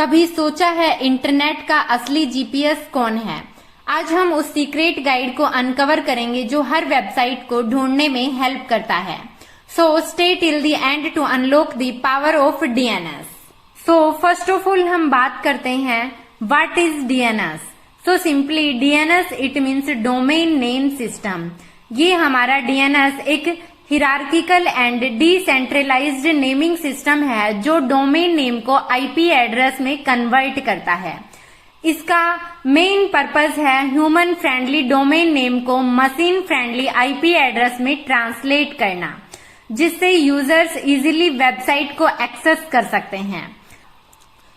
कभी सोचा है इंटरनेट का असली जीपीएस कौन है? आज हम उस सीक्रेट गाइड को अनकवर करेंगे जो हर वेबसाइट को ढूंढने में हेल्प करता है। So stay till the end to unlock the power of DNS. So first of all हम बात करते हैं what is DNS. So simply DNS it means domain name system. ये हमारा डीएनएस एक hierarchical and decentralised naming system है जो domain name को आईपी एड्रेस में कन्वर्ट करता है। इसका मेन पर्पस है ह्यूमन फ्रेंडली डोमेन नेम को मशीन फ्रेंडली आईपी एड्रेस में ट्रांसलेट करना, जिससे यूजर्स इजीली वेबसाइट को एक्सेस कर सकते हैं।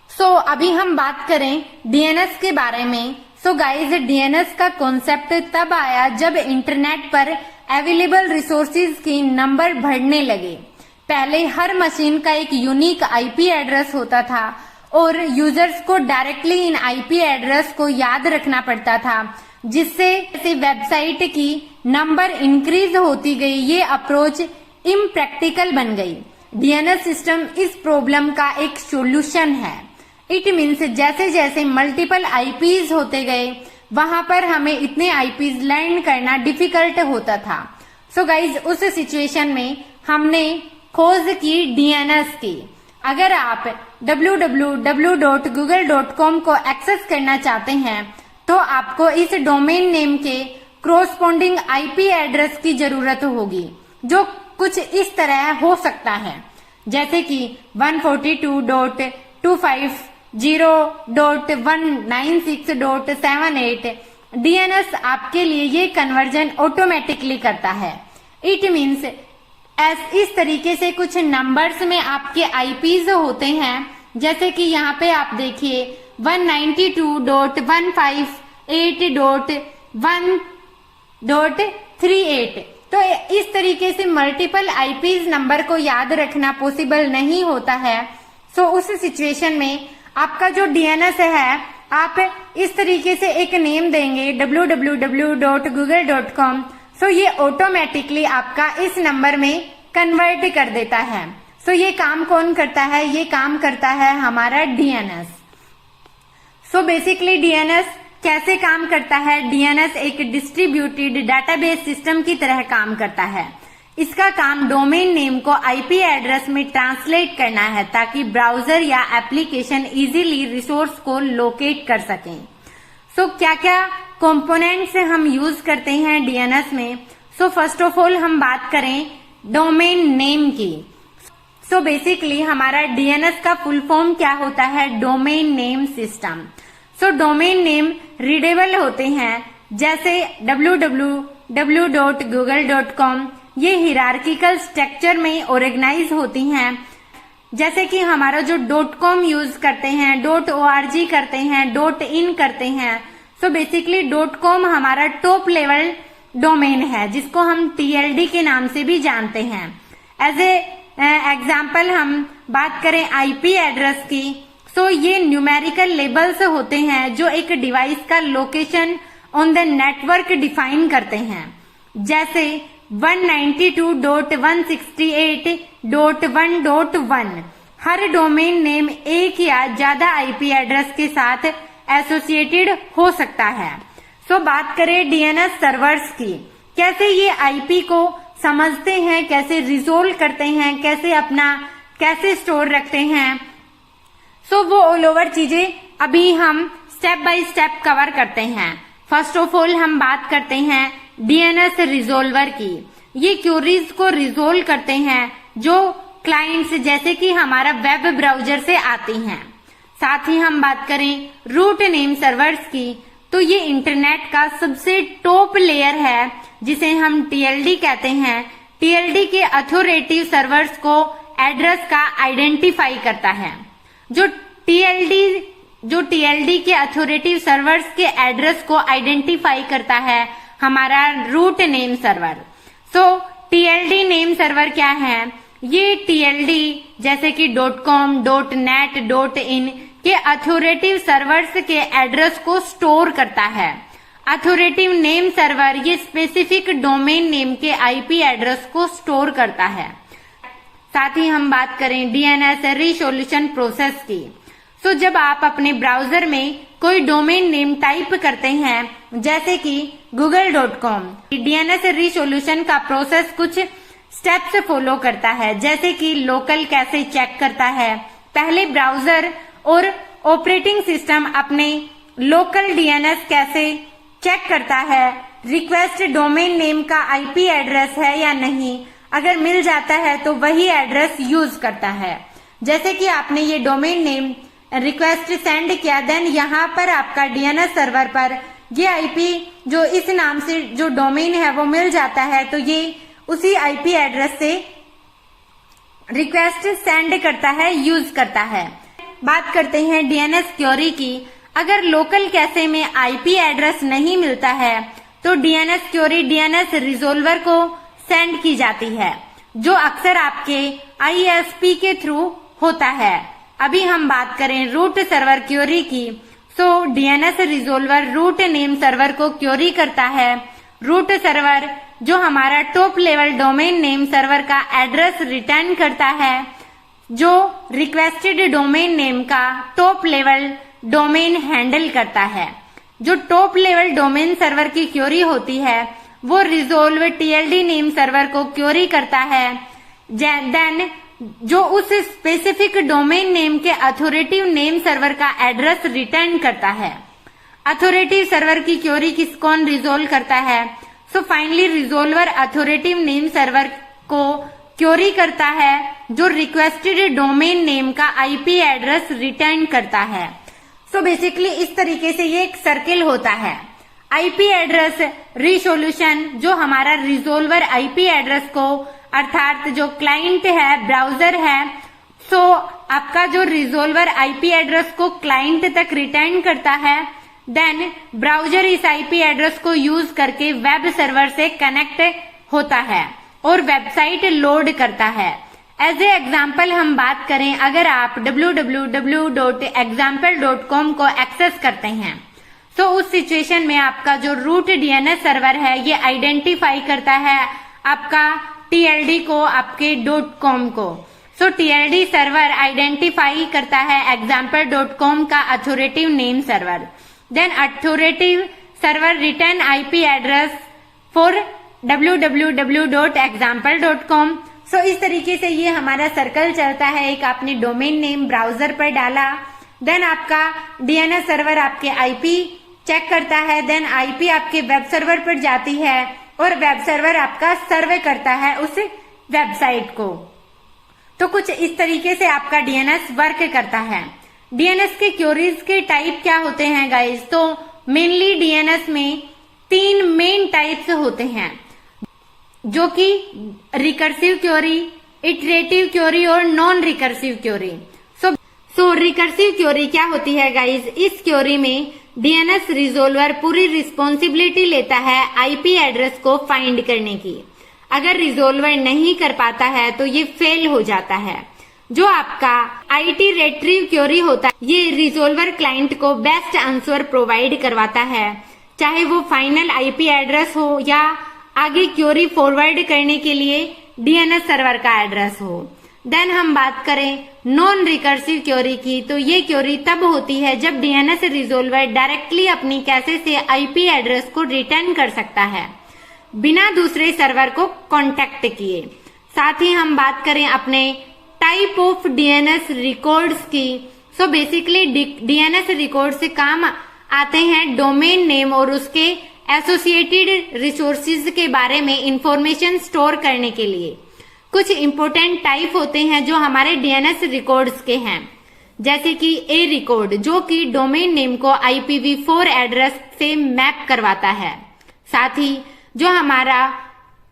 सो अभी हम बात करें डीएनएस के बारे में। सो गाइज, डीएनएस का कॉन्सेप्ट तब आया जब इंटरनेट पर अवेलेबल रिसोर्सेज की नंबर बढ़ने लगे। पहले हर मशीन का एक यूनिक आईपी एड्रेस होता था और यूजर्स को डायरेक्टली इन आईपी एड्रेस को याद रखना पड़ता था, जिससे वेबसाइट की नंबर इंक्रीज होती गई। ये अप्रोच इम्प्रैक्टिकल बन गई। डीएनएस सिस्टम इस प्रॉब्लम का एक सॉल्यूशन है। इट मीन्स जैसे जैसे मल्टीपल आईपीज होते गए वहां पर हमें इतने आईपीज लर्न करना डिफिकल्ट होता था। सो गाइज, उस सिचुएशन में हमने खोज की डीएनएस की। अगर आप www.google.com को एक्सेस करना चाहते हैं तो आपको इस डोमेन नेम के कोरस्पॉन्डिंग आईपी एड्रेस की जरूरत होगी, जो कुछ इस तरह हो सकता है, जैसे कि 142.250.196.78। डीएनएस आपके लिए ये कन्वर्जन ऑटोमेटिकली करता है। इट मीन्स इस तरीके से कुछ नंबर्स में आपके आईपीज होते हैं, जैसे कि यहाँ पे आप देखिए 192.158.1.38। तो इस तरीके से मल्टीपल आईपीज नंबर को याद रखना पॉसिबल नहीं होता है। सो उस सिचुएशन में आपका जो डीएनएस है, आप इस तरीके से एक नेम देंगे www.google.com। सो ये ऑटोमेटिकली आपका इस नंबर में कन्वर्ट कर देता है। सो ये काम कौन करता है? ये काम करता है हमारा डीएनएस। सो बेसिकली डीएनएस कैसे काम करता है? डीएनएस एक डिस्ट्रीब्यूटेड डाटाबेस सिस्टम की तरह काम करता है। इसका काम डोमेन नेम को आईपी एड्रेस में ट्रांसलेट करना है ताकि ब्राउजर या एप्लीकेशन इजीली रिसोर्स को लोकेट कर सकें। सो क्या क्या कंपोनेंट्स हम यूज करते हैं डीएनएस में? सो फर्स्ट ऑफ ऑल हम बात करें डोमेन नेम की। सो बेसिकली हमारा डीएनएस का फुल फॉर्म क्या होता है? Domain name system. So domain name readable होते हैं, जैसे www.google.com। ये हिरार्किकल स्ट्रक्चर में ऑर्गेनाइज होती हैं, जैसे कि हमारा जो .com यूज करते हैं, .org करते हैं, .in करते हैं। सो बेसिकली .com हमारा टॉप लेवल डोमेन है, जिसको हम TLD के नाम से भी जानते हैं। एज ए एग्जाम्पल हम बात करें आईपी एड्रेस की। सो ये न्यूमेरिकल लेबल्स होते हैं जो एक डिवाइस का location on the network define करते हैं, जैसे 192.168.1.1। हर डोमेन नेम एक या ज्यादा आईपी एड्रेस के साथ एसोसिएटेड हो सकता है। सो बात करें डीएनएस सर्वर्स की, कैसे ये आईपी को समझते हैं, कैसे रिजोल्व करते हैं, कैसे स्टोर रखते हैं। सो वो ऑल ओवर चीजें अभी हम स्टेप बाय स्टेप कवर करते हैं। फर्स्ट ऑफ ऑल हम बात करते हैं डीएनएस रिजोल्वर की। ये क्यूरीज को रिजोल्व करते हैं जो क्लाइंट्स जैसे कि हमारा वेब ब्राउजर से आती हैं। साथ ही हम बात करें रूट नेम सर्वर्स की, तो ये इंटरनेट का सबसे टॉप लेयर है, जिसे हम टीएलडी कहते हैं। टीएलडी के अथॉरिटेटिव सर्वर्स को एड्रेस का आइडेंटिफाई करता है। जो टीएलडी के अथॉरिटेटिव सर्वर्स के एड्रेस को आइडेंटिफाई करता है हमारा रूट नेम सर्वर। सो टीएलडी नेम सर्वर क्या है? ये टीएलडी जैसे कि .com, .net, .in के अथॉरिटेटिव सर्वर्स के एड्रेस को स्टोर करता है। अथॉरिटेटिव नेम सर्वर ये स्पेसिफिक डोमेन नेम के आईपी एड्रेस को स्टोर करता है। साथ ही हम बात करें डीएनएस रिसोल्यूशन प्रोसेस की। तो जब आप अपने ब्राउजर में कोई डोमेन नेम टाइप करते हैं जैसे कि google.com, डीएनएस रिसोल्यूशन का प्रोसेस कुछ स्टेप्स फॉलो करता है, जैसे कि लोकल कैसे चेक करता है। पहले ब्राउजर और ऑपरेटिंग सिस्टम अपने लोकल डीएनएस कैसे चेक करता है, रिक्वेस्ट डोमेन नेम का आईपी एड्रेस है या नहीं, अगर मिल जाता है तो वही एड्रेस यूज करता है। जैसे कि आपने ये डोमेन नेम रिक्वेस्ट सेंड किया, देन यहाँ पर आपका डीएनएस सर्वर पर ये आईपी जो इस नाम से जो डोमेन है वो मिल जाता है, तो ये उसी आईपी एड्रेस से रिक्वेस्ट सेंड करता है, यूज करता है। बात करते हैं डीएनएस क्वेरी की। अगर लोकल कैशे में आईपी एड्रेस नहीं मिलता है तो डीएनएस क्वेरी डीएनएस रिजोल्वर को सेंड की जाती है, जो अक्सर आपके आईएसपी के थ्रू होता है। अभी हम बात करें रूट सर्वर क्वेरी की, तो डीएनएस रिजोल्वर रूट नेम सर्वर को क्वेरी करता है। रूट सर्वर जो हमारा top level domain name server का एड्रेस रिटर्न करता है, जो रिक्वेस्टेड डोमेन नेम का टॉप लेवल डोमेन हैंडल करता है। जो टॉप लेवल डोमेन सर्वर की क्वेरी होती है वो रिजोल्व टीएलडी नेम सर्वर को क्वेरी करता है, देन जो उस स्पेसिफिक डोमेन नेम के अथॉरिटिव नेम सर्वर का एड्रेस रिटर्न करता है। अथॉरिटिव सर्वर की क्वेरी किस कौन रिजोल्व करता है? So finally रिजोल्वर authoritative name server को क्वेरी करता है जो रिक्वेस्टेड डोमेन नेम का आईपी एड्रेस रिटर्न करता है। सो बेसिकली इस तरीके से ये एक सर्किल होता है। आईपी एड्रेस रिसोल्यूशन जो हमारा रिजोल्वर आईपी एड्रेस को अर्थात जो क्लाइंट है, ब्राउजर है, सो आपका जो रिजोल्वर आईपी एड्रेस को क्लाइंट तक रिटर्न करता है, देन ब्राउजर इस आईपी एड्रेस को यूज करके वेब सर्वर से कनेक्ट होता है और वेबसाइट लोड करता है। एज ए एग्जाम्पल हम बात करें, अगर आप www.example.com को एक्सेस करते हैं तो उस सिचुएशन में आपका जो रूट डीएनएस सर्वर है ये आइडेंटिफाई करता है आपका टीएलडी को, आपके .com को। सो टीएलडी सर्वर आइडेंटिफाई करता है example.com का authoritative name server, then authoritative server return IP address for www.example.com। So इस तरीके से ये हमारा सर्कल चलता है। एक आपने डोमेन नेम ब्राउजर पर डाला, देन आपका डीएनएस सर्वर आपके आईपी चेक करता है, देन आईपी आपके वेब सर्वर पर जाती है और वेब सर्वर आपका सर्वे करता है उस वेबसाइट को। तो कुछ इस तरीके से आपका डीएनएस वर्क करता है। डीएनएस के क्वेरीज के टाइप क्या होते हैं गाइज? तो मेनली डीएनएस में 3 मेन टाइप्स होते हैं, जो कि रिकर्सिव क्वेरी, इटरेटिव क्वेरी और नॉन रिकर्सिव क्वेरी। सो रिकर्सिव क्वेरी क्या होती है गाइज? इस क्वेरी में डीएनएस रिजोल्वर पूरी रिस्पॉन्सिबिलिटी लेता है आईपी एड्रेस को फाइंड करने की। अगर रिजोल्वर नहीं कर पाता है तो ये फेल हो जाता है। जो आपका आइटरेटिव क्वेरी होता है, ये रिजोल्वर क्लाइंट को बेस्ट आंसर प्रोवाइड करवाता है, चाहे वो फाइनल आईपी एड्रेस हो या आगे क्वेरी फॉरवर्ड करने के लिए डीएनएस सर्वर का एड्रेस हो। देन हम बात करें नॉन रिकर्सिव क्वेरी की, तो ये क्वेरी तब होती है जब डीएनएस रिजोल्वर डायरेक्टली अपनी कैशे से आईपी एड्रेस को रिटर्न कर सकता है बिना दूसरे सर्वर को कांटेक्ट किए। साथ ही हम बात करें अपने टाइप ऑफ डीएनएस रिकॉर्ड्स की, सो बेसिकली डीएनएस रिकॉर्ड से काम आते हैं डोमेन नेम और उसके एसोसिएटेड रिसोर्सेज के बारे में इंफॉर्मेशन स्टोर करने के लिए। कुछ इंपोर्टेंट टाइप होते हैं जो हमारे डीएनएस रिकॉर्ड्स के हैं, जैसे कि ए रिकॉर्ड जो कि डोमेन नेम को IPv4 एड्रेस से मैप करवाता है। साथ ही जो हमारा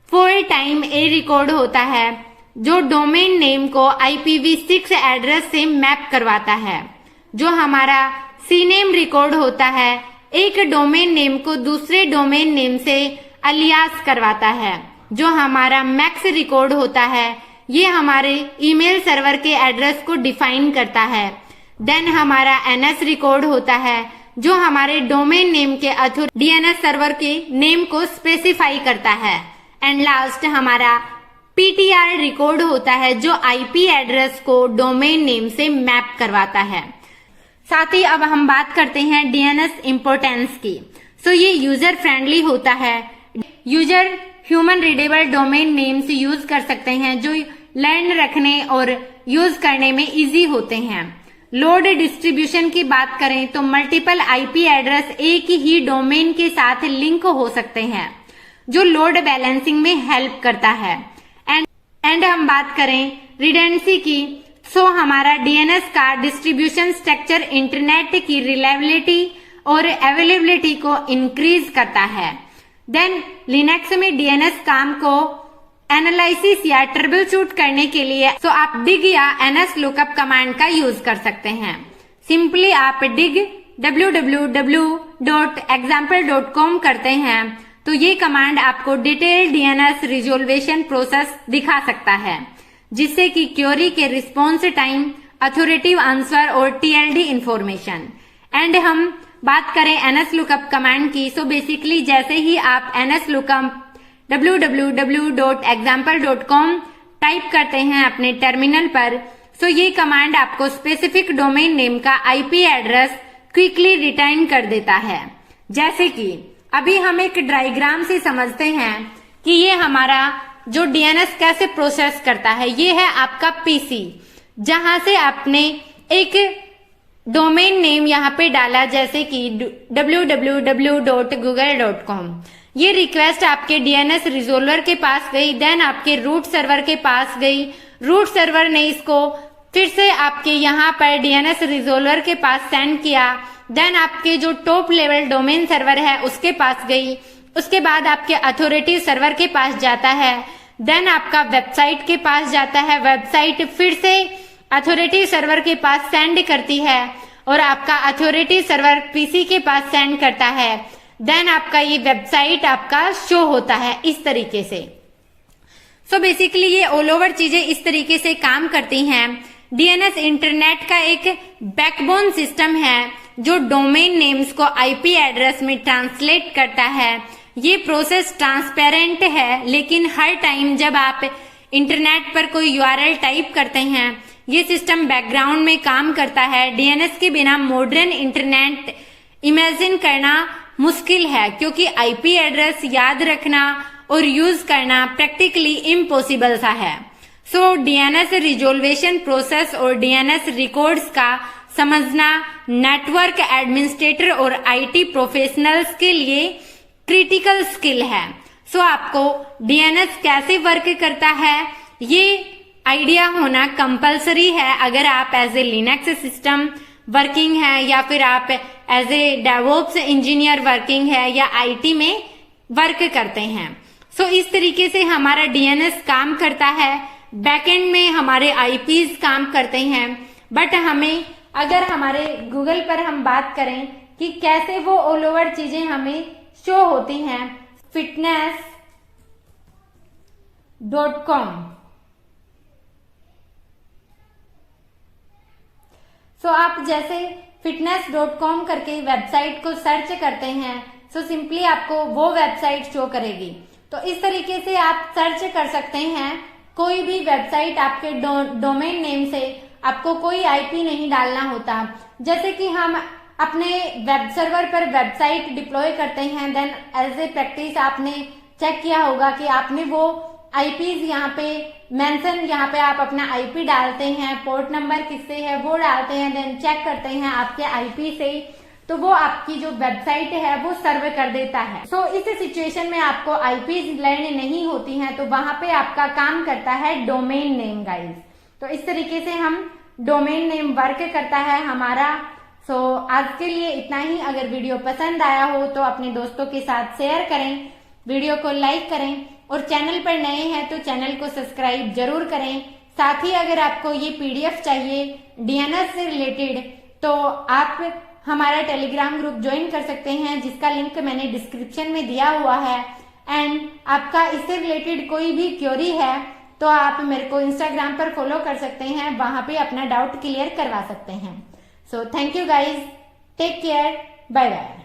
4 टाइम ए रिकॉर्ड होता है जो डोमेन नेम को IPv6 एड्रेस से मैप करवाता है। जो हमारा सीनेम रिकॉर्ड होता है एक डोमेन नेम को दूसरे डोमेन नेम से अलियास करवाता है। जो हमारा मैक्स रिकॉर्ड होता है ये हमारे ईमेल सर्वर के एड्रेस को डिफाइन करता है। देन हमारा NS रिकॉर्ड होता है जो हमारे डोमेन नेम के डीएनएस सर्वर के नेम को स्पेसिफाई करता है। एंड लास्ट हमारा PTR रिकॉर्ड होता है जो IP एड्रेस को डोमेन नेम से मैप करवाता है। साथ ही अब हम बात करते हैं डीएनएस इम्पोर्टेंस की। सो ये यूजर फ्रेंडली होता है। User human readable domain names use कर सकते हैं जो लर्न रखने और यूज करने में इजी होते हैं। लोड डिस्ट्रीब्यूशन की बात करें तो मल्टीपल आईपी एड्रेस एक ही डोमेन के साथ लिंक हो सकते हैं जो लोड बैलेंसिंग में हेल्प करता है। एंड हम बात करें रिडेंडेंसी की, सो हमारा डीएनएस का डिस्ट्रीब्यूशन स्ट्रक्चर इंटरनेट की रिलायबिलिटी और अवेलेबिलिटी को इंक्रीज करता है। देन लिनक्स में डीएनएस काम को एनालिसिस या ट्रबल शूट करने के लिए सो आप डिग या एनएस लुकअप कमांड का यूज कर सकते हैं। सिंपली आप डिग www.example.com करते हैं तो ये कमांड आपको डिटेल डीएनएस रिजोल्वेशन प्रोसेस दिखा सकता है, जिससे कि क्वेरी के रिस्पॉन्स टाइम, अथॉरिटेटिव आंसर और टीएलडी इंफॉर्मेशन। एंड हम बात करें एनएस लुकअप कमांड की, सो बेसिकली जैसे ही आप एनएस लुकअप www.example.com टाइप करते हैं अपने टर्मिनल पर, सो ये कमांड आपको स्पेसिफिक डोमेन नेम का आईपी एड्रेस क्विकली रिटर्न कर देता है। जैसे कि अभी हम एक डायग्राम से समझते हैं कि ये हमारा जो डीएनएस कैसे प्रोसेस करता है। ये है आपका पीसी, जहां से आपने एक डोमेन नेम यहाँ पे डाला जैसे कि www.google.com। ये रिक्वेस्ट आपके डीएनएस रिजोल्वर के पास गई, देन आपके रूट सर्वर के पास गई। रूट सर्वर ने इसको फिर से आपके यहाँ पर डीएनएस रिजोल्वर के पास सेंड किया, देन आपके जो टॉप लेवल डोमेन सर्वर है उसके पास गई। उसके बाद आपके अथॉरिटी सर्वर के पास जाता है, देन आपका वेबसाइट के पास जाता है। वेबसाइट फिर से अथॉरिटी सर्वर के पास सेंड करती है और आपका अथॉरिटी सर्वर पीसी के पास सेंड करता है। देन आपका ये वेबसाइट आपका शो होता है इस तरीके से। सो बेसिकली ये ऑल ओवर चीजें इस तरीके से काम करती हैं। डीएनएस इंटरनेट का एक बैकबोन सिस्टम है जो डोमेन नेम्स को आईपी एड्रेस में ट्रांसलेट करता है। ये प्रोसेस ट्रांसपेरेंट है, लेकिन हर टाइम जब आप इंटरनेट पर कोई यूआरएल टाइप करते हैं ये सिस्टम बैकग्राउंड में काम करता है। डीएनएस के बिना मॉडर्न इंटरनेट इमेजिन करना मुश्किल है, क्योंकि आईपी एड्रेस याद रखना और यूज करना प्रैक्टिकली इम्पॉसिबल सा है। सो डीएनएस रिजोल्वेशन प्रोसेस और डीएनएस रिकॉर्ड्स का समझना नेटवर्क एडमिनिस्ट्रेटर और आईटी प्रोफेशनल्स के लिए क्रिटिकल स्किल है। सो आपको डीएनएस कैसे वर्क करता है ये आइडिया होना कंपलसरी है अगर आप as a Linux system working है या फिर आप as a DevOps engineer working है या आईटी में वर्क करते हैं। सो इस तरीके से हमारा डीएनएस काम करता है। बैकएंड में हमारे आईपीज काम करते हैं, बट हमें अगर हमारे गूगल पर हम बात करें कि कैसे वो ऑल ओवर चीजें हमें शो होती हैं, fitness.com। सो आप जैसे fitness.com करके वेबसाइट को सर्च करते हैं, सो सिंपली आपको वो वेबसाइट शो करेगी। तो इस तरीके से आप सर्च कर सकते हैं कोई भी वेबसाइट आपके डोमेन नेम से। आपको कोई आईपी नहीं डालना होता। जैसे कि हम अपने वेब सर्वर पर वेबसाइट डिप्लॉय करते हैं, देन एज ए प्रैक्टिस आपने चेक किया होगा कि आपने वो आईपीज यहाँ पे मेंशन, यहाँ पे आप अपना आईपी डालते हैं, पोर्ट नंबर किससे है वो डालते हैं, देन चेक करते हैं आपके आईपी से, तो वो आपकी जो वेबसाइट है वो सर्व कर देता है। सो इस सिचुएशन में आपको आईपीज लर्न नहीं होती हैं, तो वहां पे आपका काम करता है डोमेन नेम गाइस। तो इस तरीके से हम डोमेन नेम वर्क करता है हमारा। सो आज के लिए इतना ही। अगर वीडियो पसंद आया हो तो अपने दोस्तों के साथ शेयर करें, वीडियो को लाइक करें और चैनल पर नए हैं तो चैनल को सब्सक्राइब जरूर करें। साथ ही अगर आपको ये पीडीएफ चाहिए डीएनएस से रिलेटेड तो आप हमारा टेलीग्राम ग्रुप ज्वाइन कर सकते हैं, जिसका लिंक मैंने डिस्क्रिप्शन में दिया हुआ है। एंड आपका इससे रिलेटेड कोई भी क्वेरी है तो आप मेरे को इंस्टाग्राम पर फॉलो कर सकते हैं, वहां पे अपना डाउट क्लियर करवा सकते हैं। So thank you guys, take care, bye bye.